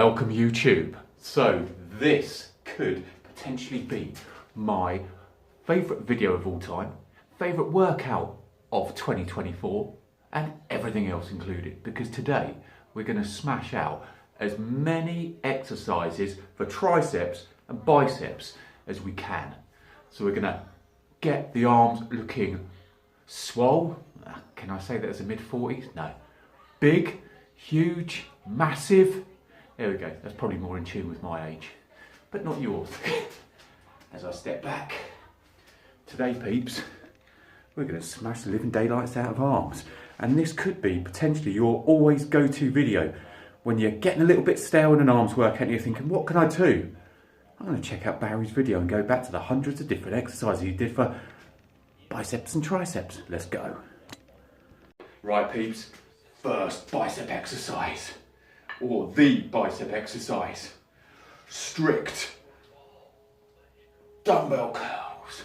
Welcome YouTube. So this could potentially be my favourite video of all time, favourite workout of 2024 and everything else included, because today we're going to smash out as many exercises for triceps and biceps as we can. So we're going to get the arms looking swole. Can I say that as a mid-40s? No. Big, huge, massive. There we go, that's probably more in tune with my age, but not yours. As I step back, today peeps, we're going to smash the living daylights out of arms. And this could be potentially your always go-to video when you're getting a little bit stale in an arms workout and you're thinking, what can I do? I'm going to check out Barry's video and go back to the hundreds of different exercises he did for biceps and triceps. Let's go. Right peeps, first bicep exercise. Or the bicep exercise. Strict dumbbell curls.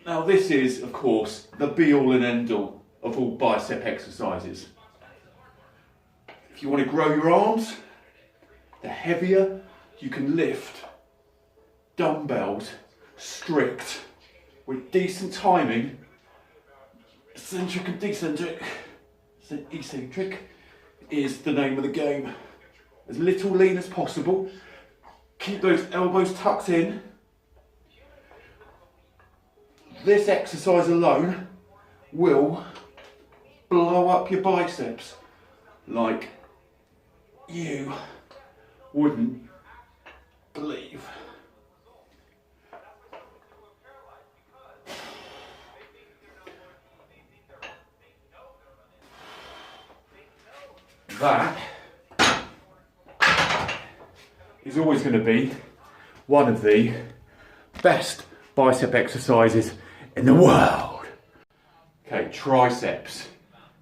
Now this is, of course, the be-all and end-all of all bicep exercises. If you want to grow your arms, the heavier you can lift dumbbells strict with decent timing, eccentric and decentric, eccentric is the name of the game. As little lean as possible. Keep those elbows tucked in. This exercise alone will blow up your biceps like you wouldn't believe. That is always going to be one of the best bicep exercises in the world. Okay, triceps.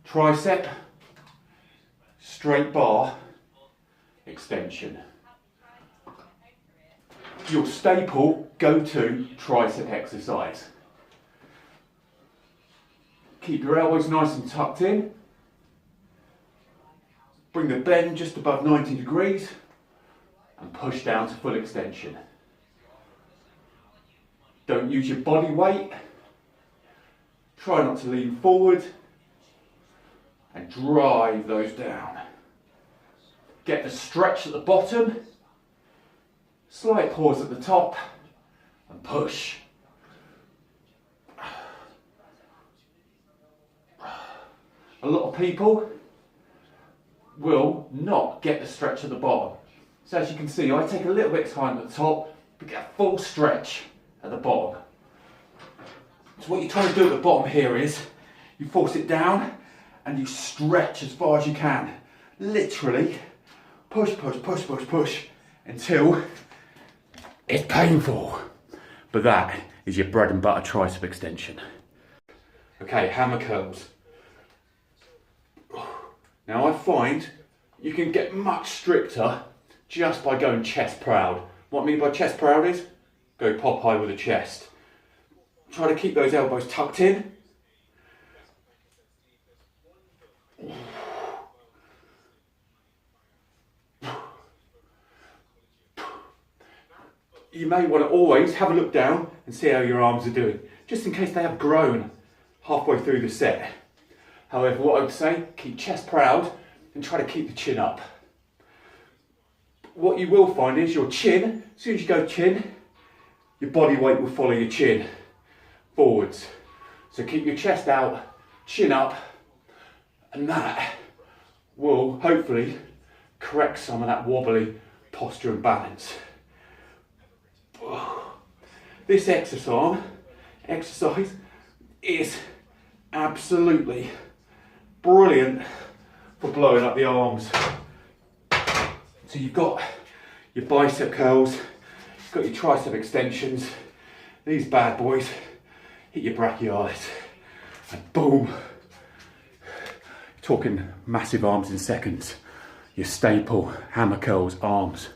Tricep, straight bar, extension. Your staple go-to tricep exercise. Keep your elbows nice and tucked in. Bring the bend just above 90 degrees and push down to full extension. Don't use your body weight. Try not to lean forward and drive those down. Get the stretch at the bottom, slight pause at the top and push. A lot of people will not get the stretch at the bottom. So as you can see, I take a little bit of time at the top, but get a full stretch at the bottom. So what you're trying to do at the bottom here is, you force it down and you stretch as far as you can. Literally, push, push, push, push, push, until it's painful. But that is your bread and butter tricep extension. Okay, hammer curls. Now I find you can get much stricter just by going chest proud. What I mean by chest proud is, go pop high with the chest. Try to keep those elbows tucked in. You may want to always have a look down and see how your arms are doing, just in case they have grown halfway through the set. However, what I would say, keep chest proud and try to keep the chin up. What you will find is your chin, as soon as you go chin, your body weight will follow your chin forwards. So keep your chest out, chin up, and that will hopefully correct some of that wobbly posture and balance. This exercise is absolutely brilliant for blowing up the arms. So you've got your bicep curls, you've got your tricep extensions, these bad boys hit your brachialis and boom. You're talking massive arms in seconds. Your staple hammer curls arms.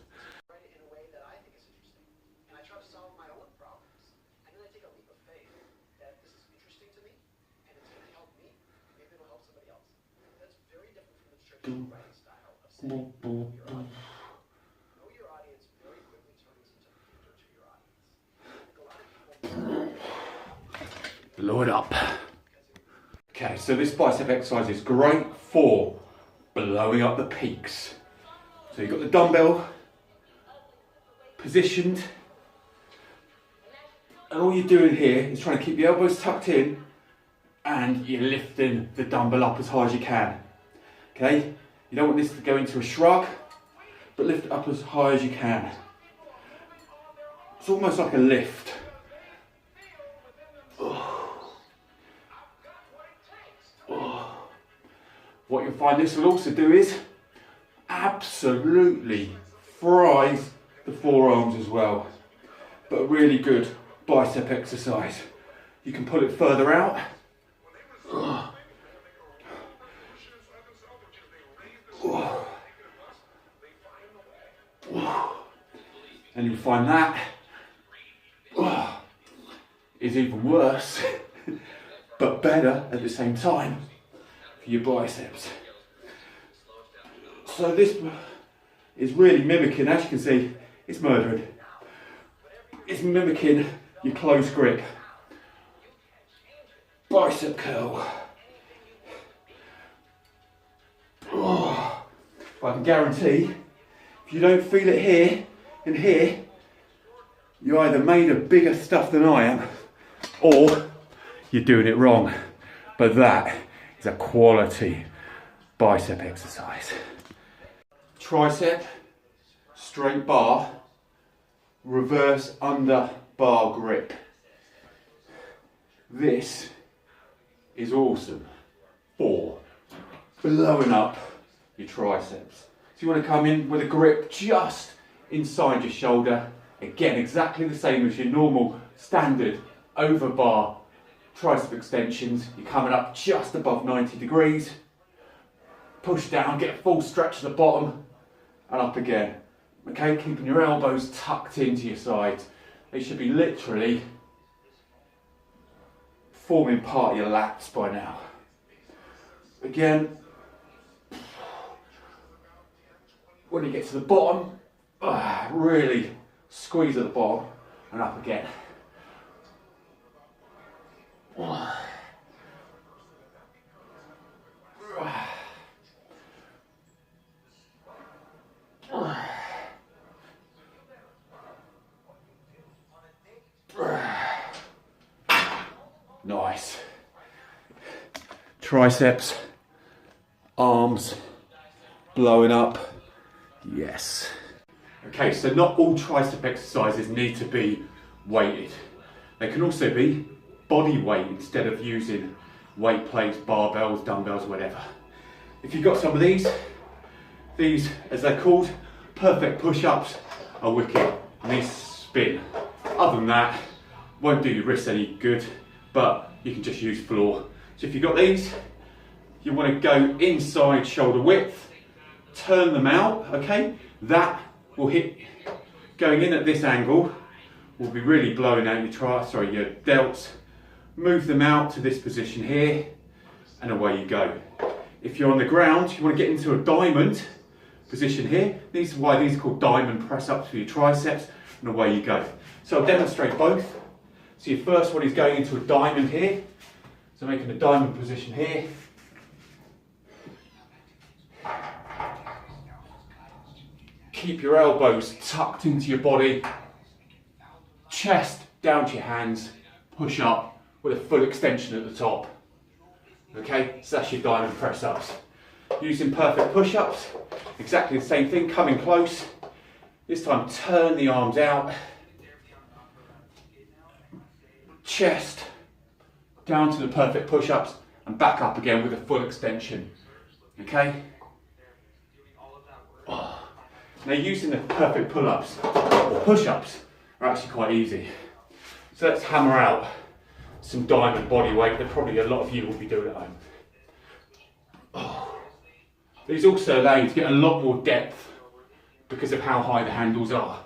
blow it up. Okay, so this bicep exercise is great for blowing up the peaks. So you've got the dumbbell positioned, and all you're doing here is trying to keep the elbows tucked in and you're lifting the dumbbell up as high as you can. Okay, you don't want this to go into a shrug, but lift it up as high as you can. It's almost like a lift. What you'll find this will also do is absolutely fries the forearms as well. But a really good bicep exercise. You can pull it further out. And you'll find that is even worse, but better at the same time for your biceps. So this is really mimicking, as you can see, it's murdering. It's mimicking your close grip. Bicep curl. I can guarantee, if you don't feel it here and here, you're either made of bigger stuff than I am, or you're doing it wrong. But that is a quality bicep exercise. Tricep, straight bar, reverse under bar grip. This is awesome for blowing up your triceps. So you want to come in with a grip just inside your shoulder. Again, exactly the same as your normal standard over bar tricep extensions. You're coming up just above 90 degrees. Push down, get a full stretch at the bottom, and up again. Okay, keeping your elbows tucked into your sides. They should be literally forming part of your lats by now. Again, when you get to the bottom, really squeeze at the bottom and up again. Nice. Triceps, arms, blowing up. Yes. Okay, so not all tricep exercises need to be weighted. They can also be body weight instead of using weight plates, barbells, dumbbells, whatever. If you've got some of these as they're called, perfect push-ups are wicked and they spin. Other than that, won't do your wrists any good, but you can just use floor. So if you've got these, you want to go inside shoulder width, turn them out, okay? That will hit, going in at this angle, will be really blowing out your delts. Move them out to this position here, and away you go. If you're on the ground, you want to get into a diamond position here. This is why these are called diamond press-ups for your triceps, and away you go. So I'll demonstrate both. So your first one is going into a diamond here. So making a diamond position here. Keep your elbows tucked into your body. Chest down to your hands. Push up with a full extension at the top. Okay, so that's your diamond press ups. Using perfect push ups, exactly the same thing, coming close. This time turn the arms out. Chest down to the perfect push ups and back up again with a full extension. Okay? Oh. Now using the perfect pull ups or push ups are actually quite easy. So let's hammer out some diamond body weight that probably a lot of you will be doing at home. Oh. These also allow you to get a lot more depth because of how high the handles are.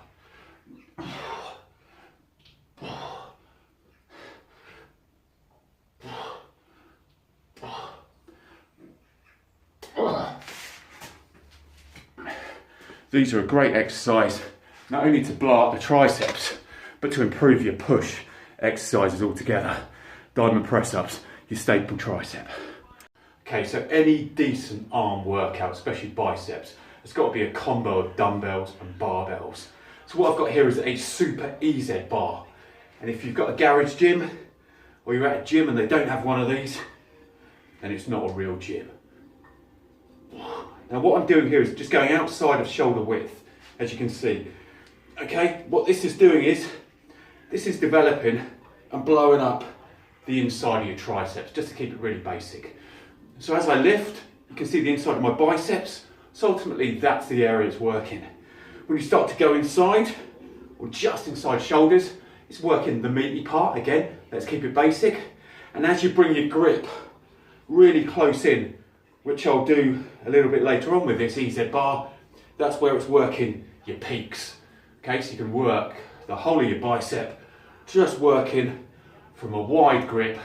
These are a great exercise, not only to blow up the triceps, but to improve your push exercises altogether. diamond press-ups, your staple tricep. Okay, so any decent arm workout, especially biceps, it's got to be a combo of dumbbells and barbells. So what I've got here is a super EZ bar. And if you've got a garage gym, or you're at a gym and they don't have one of these, then it's not a real gym. Now what I'm doing here is just going outside of shoulder width, as you can see. Okay, what this is doing is, this is developing and blowing up the inside of your triceps, just to keep it really basic. So as I lift, you can see the inside of my biceps, so ultimately that's the area it's working. When you start to go inside, or just inside shoulders, it's working the meaty part again, let's keep it basic. And as you bring your grip really close in, which I'll do a little bit later on with this EZ bar, that's where it's working your peaks. Okay, so you can work the whole of your bicep, just working from a wide grip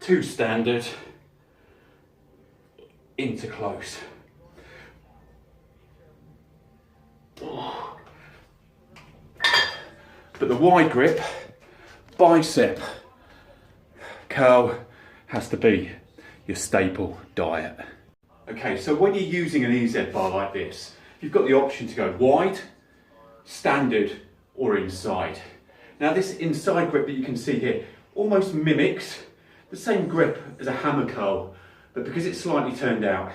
to standard into close. But the wide grip bicep curl has to be your staple diet. Okay, so when you're using an EZ bar like this, you've got the option to go wide, standard, or inside. Now this inside grip that you can see here almost mimics the same grip as a hammer curl, but because it's slightly turned out,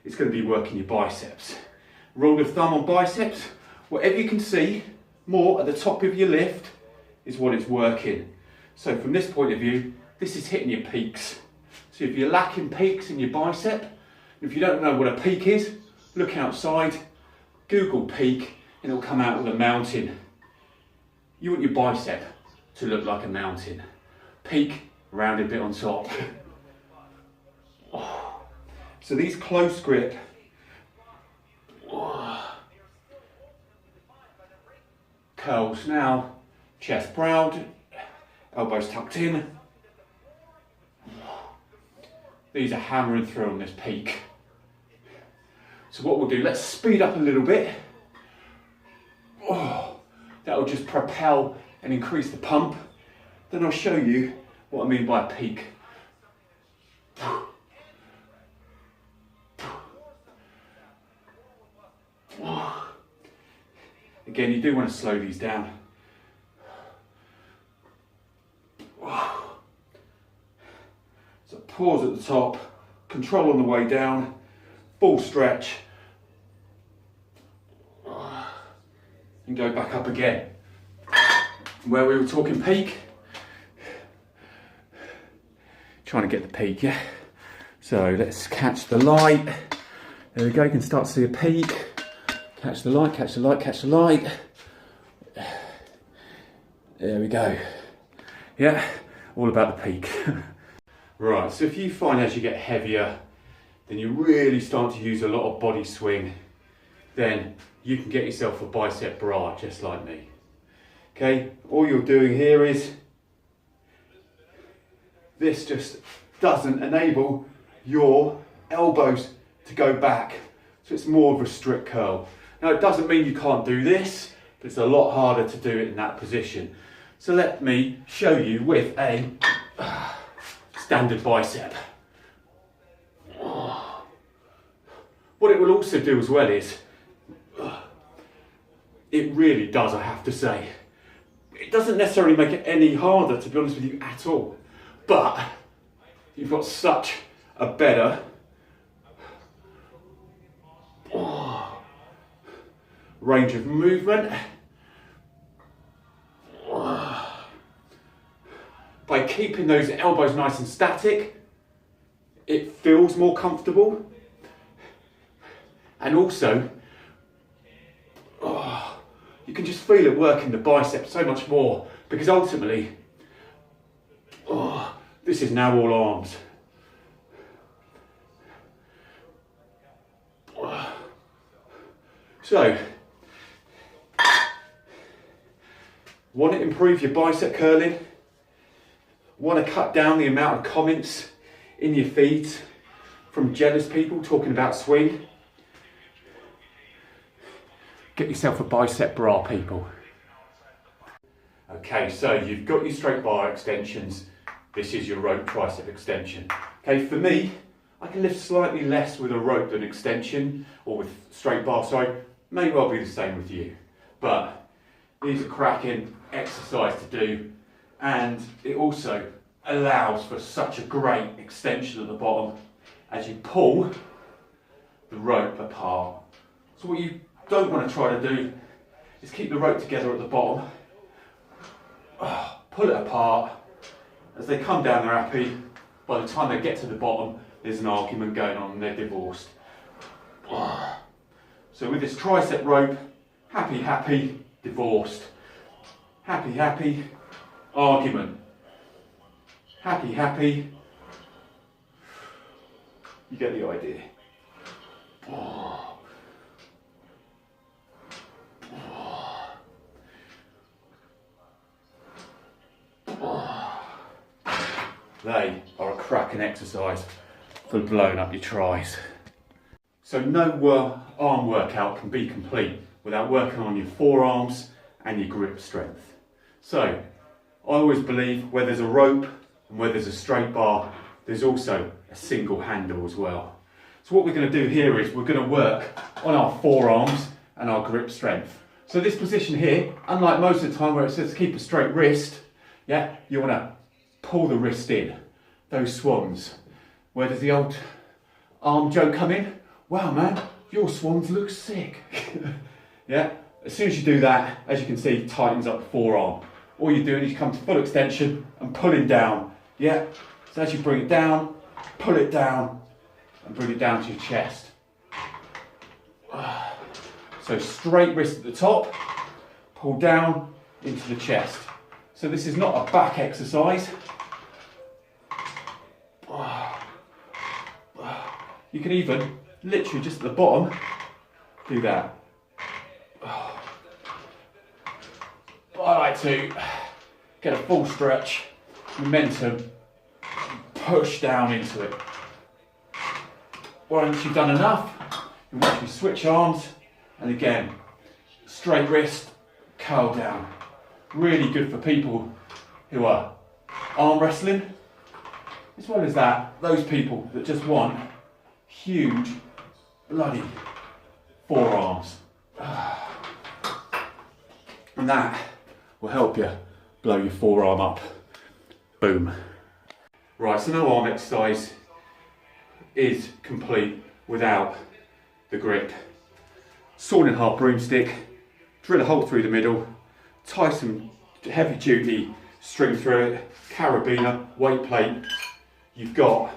it's going to be working your biceps. Rule of thumb on biceps, whatever you can see more at the top of your lift is what it's working. So from this point of view, this is hitting your peaks. So if you're lacking peaks in your bicep, if you don't know what a peak is, look outside, Google peak, and it'll come out with a mountain. You want your bicep to look like a mountain. Peak, rounded bit on top. So these close grip, curls now, chest proud, elbows tucked in. These are hammering through on this peak. So what we'll do, let's speed up a little bit. That will just propel and increase the pump. Then I'll show you what I mean by a peak. Again, you do want to slow these down. So pause at the top, control on the way down, full stretch, and go back up again. Where we were talking peak, trying to get the peak, yeah? So let's catch the light. There we go, you can start to see a peak. Catch the light, catch the light, catch the light. There we go. Yeah, all about the peak. Right, so if you find as you get heavier, then you really start to use a lot of body swing, then you can get yourself a bicep bra, just like me. Okay, all you're doing here is, this just doesn't enable your elbows to go back. So it's more of a strict curl. Now it doesn't mean you can't do this, but it's a lot harder to do it in that position. So let me show you with a standard bicep. What it will also do as well is, it really does, I have to say, it doesn't necessarily make it any harder, to be honest with you, at all. But you've got such a better range of movement. By keeping those elbows nice and static, it feels more comfortable. And also, you can just feel it working the biceps so much more, because ultimately, this is now all arms. So, want to improve your bicep curling? Want to cut down the amount of comments in your feeds from jealous people talking about swing? Get yourself a bicep bra, people. Okay, so you've got your straight bar extensions this is your rope tricep extension. Okay, for me, I can lift slightly less with a rope than extension, or with straight bar, sorry. May well be the same with you. But these are cracking exercise to do, and it also allows for such a great extension at the bottom as you pull the rope apart. So what you don't want to try to do is keep the rope together at the bottom, pull it apart. As they come down, they're happy. By the time they get to the bottom, there's an argument going on and they're divorced. So with this tricep rope, happy, happy, divorced. Happy, happy, argument. Happy, happy. You get the idea. They are a cracking exercise for blowing up your tries. So no arm workout can be complete without working on your forearms and your grip strength. So I always believe where there's a rope and where there's a straight bar, there's also a single handle as well. So what we're going to do here is we're going to work on our forearms and our grip strength. So this position here, unlike most of the time where it says to keep a straight wrist, yeah, you want to pull the wrist in, those swans. Where does the old arm joke come in? Wow man, your swans look sick. Yeah, as soon as you do that, as you can see, it tightens up the forearm. All you're doing is you come to full extension and pulling down. Yeah, so as you bring it down, pull it down and bring it down to your chest. So straight wrist at the top, pull down into the chest. So this is not a back exercise. You can even, literally just at the bottom, do that. But I like to get a full stretch, momentum, push down into it. Once you've done enough, you want to switch arms, and again, straight wrist, curl down. Really good for people who are arm wrestling, as well as that, those people that just want huge bloody forearms. And that will help you blow your forearm up. Boom. Right, so no arm exercise is complete without the grip. Sawn in half broomstick, drill a hole through the middle, tie some heavy duty string through it, carabiner, weight plate. You've got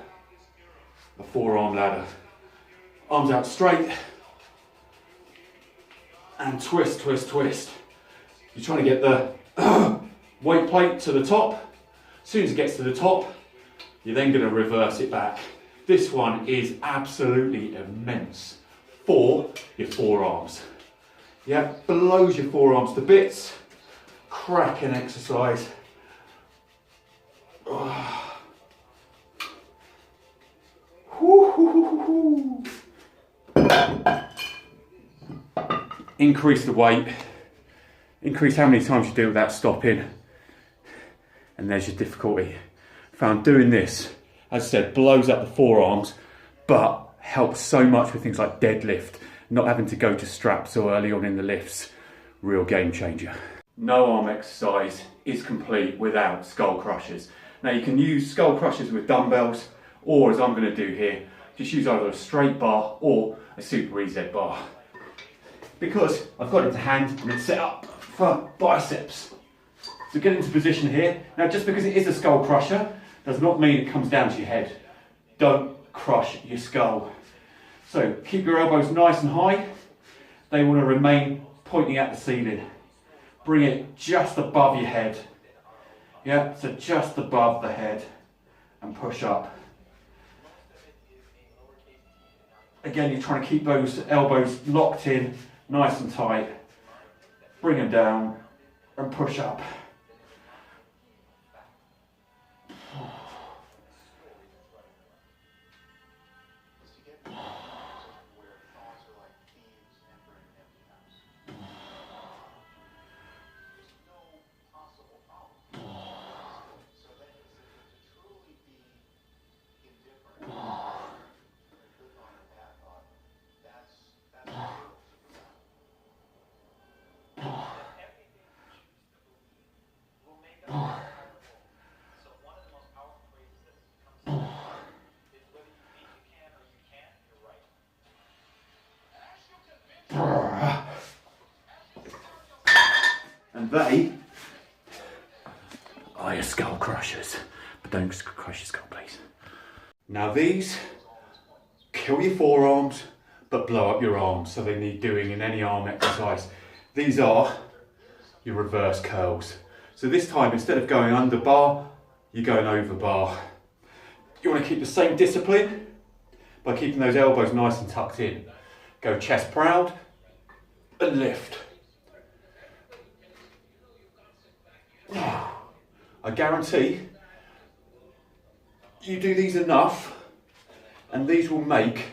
a forearm ladder. Arms out straight and twist, twist, twist. You're trying to get the weight plate to the top. As soon as it gets to the top, you're then going to reverse it back. This one is absolutely immense for your forearms. Yeah, blows your forearms to bits. Cracking exercise. Increase the weight, increase how many times you do it without stopping, and there's your difficulty. Found doing this, as I said, blows up the forearms, but helps so much with things like deadlift, not having to go to straps so early on in the lifts. Real game changer. No arm exercise is complete without skull crushers. Now you can use skull crushers with dumbbells, or as I'm going to do here, just use either a straight bar or a super EZ bar. Because I've got it to hand and it's set up for biceps. So get into position here. Now just because it is a skull crusher does not mean it comes down to your head. Don't crush your skull. So keep your elbows nice and high. They want to remain pointing at the ceiling. Bring it just above your head. Yeah, so just above the head and push up. Again, you're trying to keep those elbows locked in, nice and tight. Bring them down and push up. they are your skull crushers. But don't crush your skull, please. Now these kill your forearms, but blow up your arms, so they need doing in any arm exercise. These are your reverse curls. So this time, instead of going under bar, you're going over bar. You want to keep the same discipline by keeping those elbows nice and tucked in. Go chest proud and lift. I guarantee you do these enough and these will make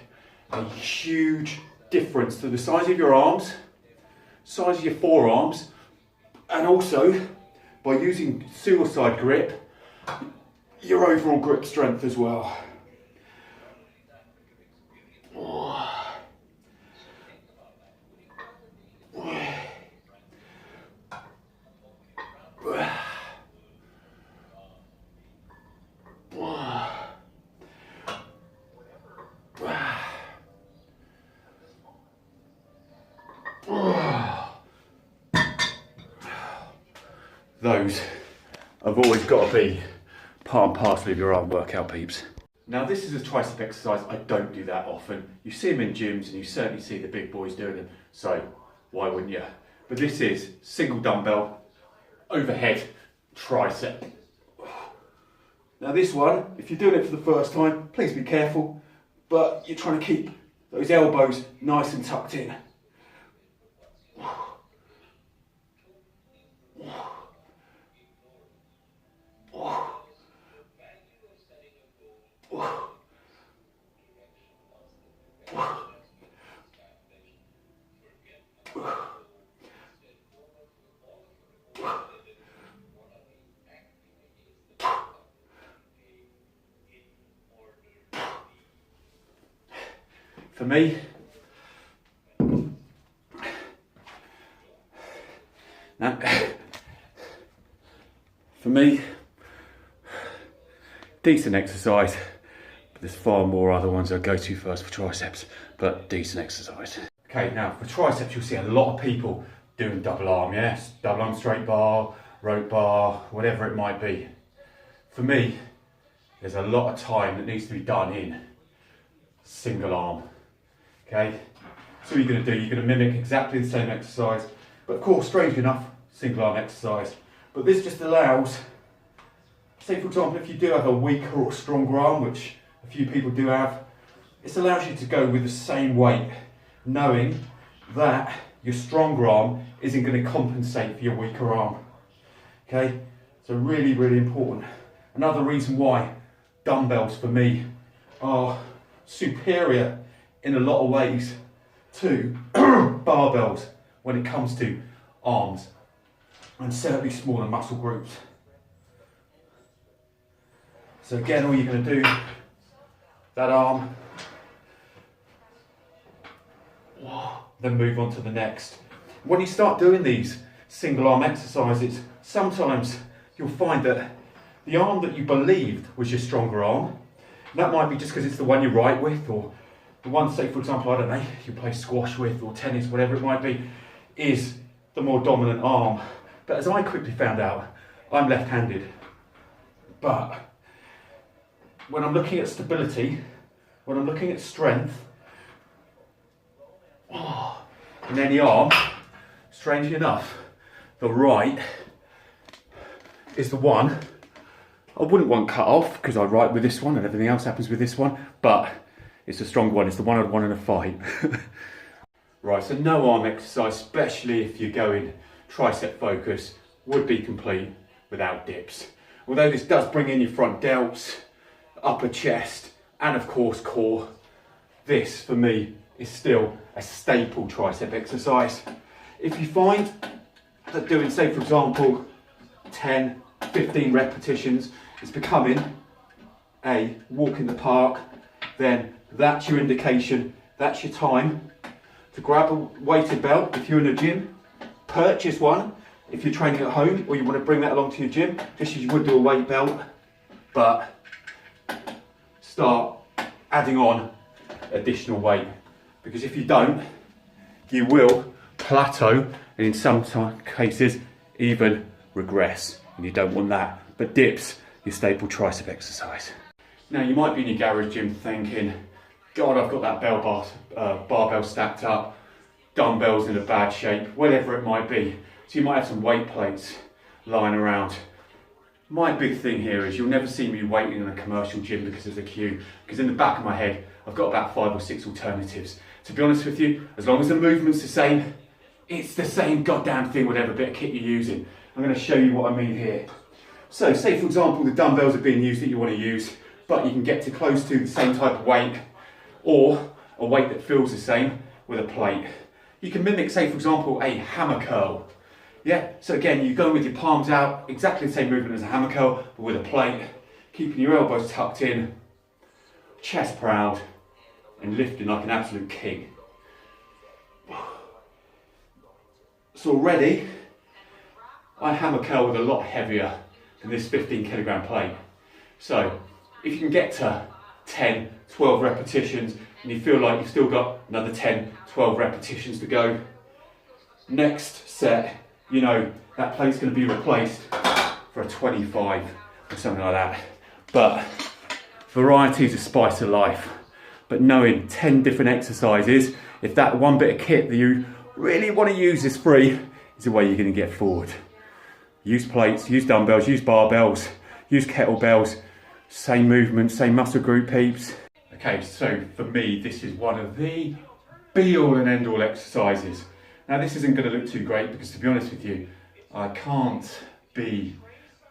a huge difference to the size of your arms, size of your forearms, and also by using suicide grip, your overall grip strength as well. Those have always got to be part and parcel of your arm workout, peeps. Now this is a tricep exercise. I don't do that often. You see them in gyms and you certainly see the big boys doing them, so why wouldn't you? But this is single dumbbell, overhead tricep. Now this one, if you're doing it for the first time, please be careful, but you're trying to keep those elbows nice and tucked in. For me, decent exercise, but there's far more other ones I'll go to first for triceps, but decent exercise. Okay, now for triceps you'll see a lot of people doing double arm, yes? Double arm straight bar, rope bar, whatever it might be. For me, there's a lot of time that needs to be done in single arm. Okay, so what you're going to do, you're going to mimic exactly the same exercise, but of course, strangely enough, single arm exercise. But this just allows, say for example, if you do have a weaker or stronger arm, which a few people do have, this allows you to go with the same weight, knowing that your stronger arm isn't going to compensate for your weaker arm. Okay, so really, really important. Another reason why dumbbells for me are superior in a lot of ways to barbells when it comes to arms and certainly smaller muscle groups. So again, all you're going to do, that arm, then move on to the next. When you start doing these single arm exercises, sometimes you'll find that the arm that you believed was your stronger arm, that might be just because it's the one you're right with, or the one, say for example, I don't know, you play squash with or tennis, whatever it might be, is the more dominant arm. But as I quickly found out, I'm left-handed. But when I'm looking at stability, when I'm looking at strength, in any arm, strangely enough, the right is the one I wouldn't want cut off because I write with this one and everything else happens with this one, but it's a strong one. It's the one I'd want in a fight. Right, so no arm exercise, especially if you're going tricep focus, would be complete without dips. Although this does bring in your front delts, upper chest, and of course core, this for me is still a staple tricep exercise. If you find that doing, say for example, 10, 15 repetitions is becoming a walk in the park, then that's your indication, that's your time to grab a weighted belt if you're in a gym, purchase one if you're training at home or you want to bring that along to your gym, just as you would do a weight belt, but start adding on additional weight, because if you don't, you will plateau and in some cases even regress, and you don't want that. But dips, your staple tricep exercise. Now you might be in your garage gym thinking, God, I've got that barbell stacked up, dumbbells in a bad shape, whatever it might be. So you might have some weight plates lying around. My big thing here is you'll never see me waiting in a commercial gym because there's a queue, because in the back of my head I've got about 5 or 6 alternatives. To be honest with you, as long as the movement's the same, it's the same goddamn thing whatever bit of kit you're using. I'm going to show you what I mean here. So say for example the dumbbells are being used that you want to use, but you can get to close to the same type of weight or a weight that feels the same with a plate. You can mimic, say for example, a hammer curl. Yeah, so again, you go with your palms out, exactly the same movement as a hammer curl, but with a plate, keeping your elbows tucked in, chest proud, and lifting like an absolute king. So already, I hammer curl with a lot heavier than this 15 kilogram plate. So if you can get to 10, 12 repetitions, and you feel like you've still got another 10, 12 repetitions to go, next set, you know, that plate's going to be replaced for a 25 or something like that. But variety is the spice of life. But knowing 10 different exercises, if that one bit of kit that you really want to use is free, is the way you're going to get forward. Use plates, use dumbbells, use barbells, use kettlebells, same movement, same muscle group peeps. Okay, so for me, this is one of the be-all and end-all exercises. Now this isn't going to look too great because, to be honest with you, I can't be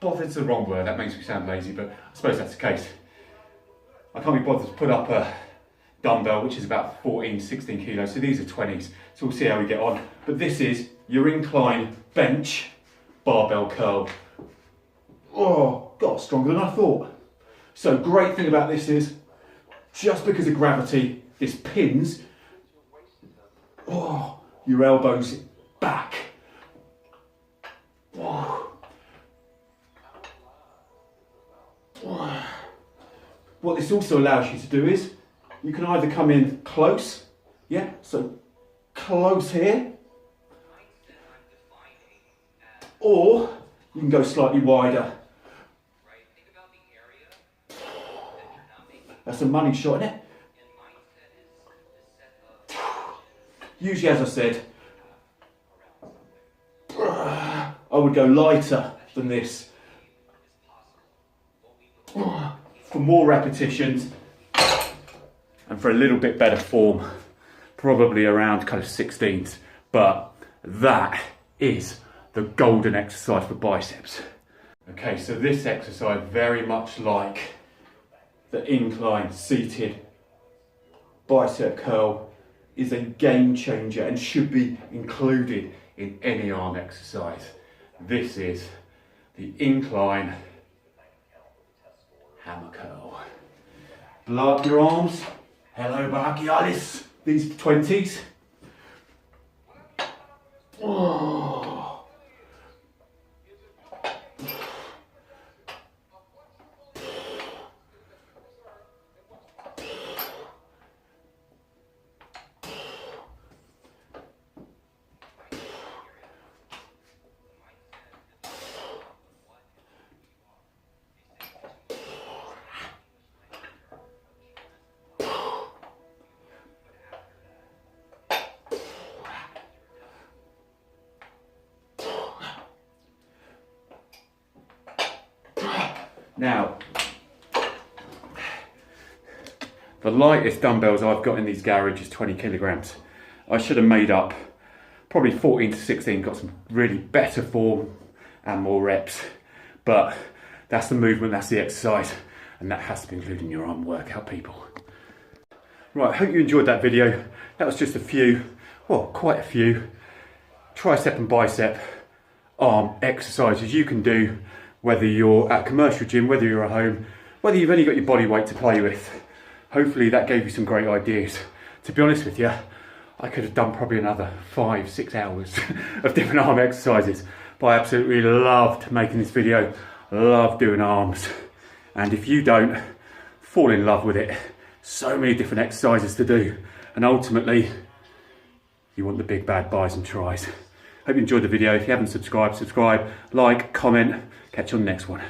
bothered's the wrong word, that makes me sound lazy, but I suppose that's the case. I can't be bothered to put up a dumbbell which is about 14, 16 kilos, so these are 20s, so we'll see how we get on. But this is your incline bench barbell curl. Oh, God, stronger than I thought. So great thing about this is, just because of gravity, this pins your elbows back. What this also allows you to do is, you can either come in close, yeah, so close here, or you can go slightly wider. That's a money shot, isn't it? Usually, as I said, I would go lighter than this for more repetitions and for a little bit better form, probably around kind of 16s. But that is the golden exercise for biceps. Okay, so this exercise, very much like the incline seated bicep curl, is a game changer and should be included in any arm exercise. This is the incline hammer curl. Blow up your arms. Hello, brachialis. These 20s. Oh. Now, the lightest dumbbells I've got in these garages is 20 kilograms. I should have made up probably 14 to 16, got some really better form and more reps. But that's the movement, that's the exercise, and that has to be included in your arm workout, people. Right, hope you enjoyed that video. That was just a few, well, quite a few tricep and bicep arm exercises you can do, whether you're at a commercial gym, whether you're at home, whether you've only got your body weight to play with. Hopefully that gave you some great ideas. To be honest with you, I could have done probably another 5-6 hours of different arm exercises, but I absolutely loved making this video, love doing arms. And if you don't, fall in love with it. So many different exercises to do, and ultimately, you want the big bad bis and tris. Hope you enjoyed the video. If you haven't subscribed, subscribe, like, comment. Catch you on the next one.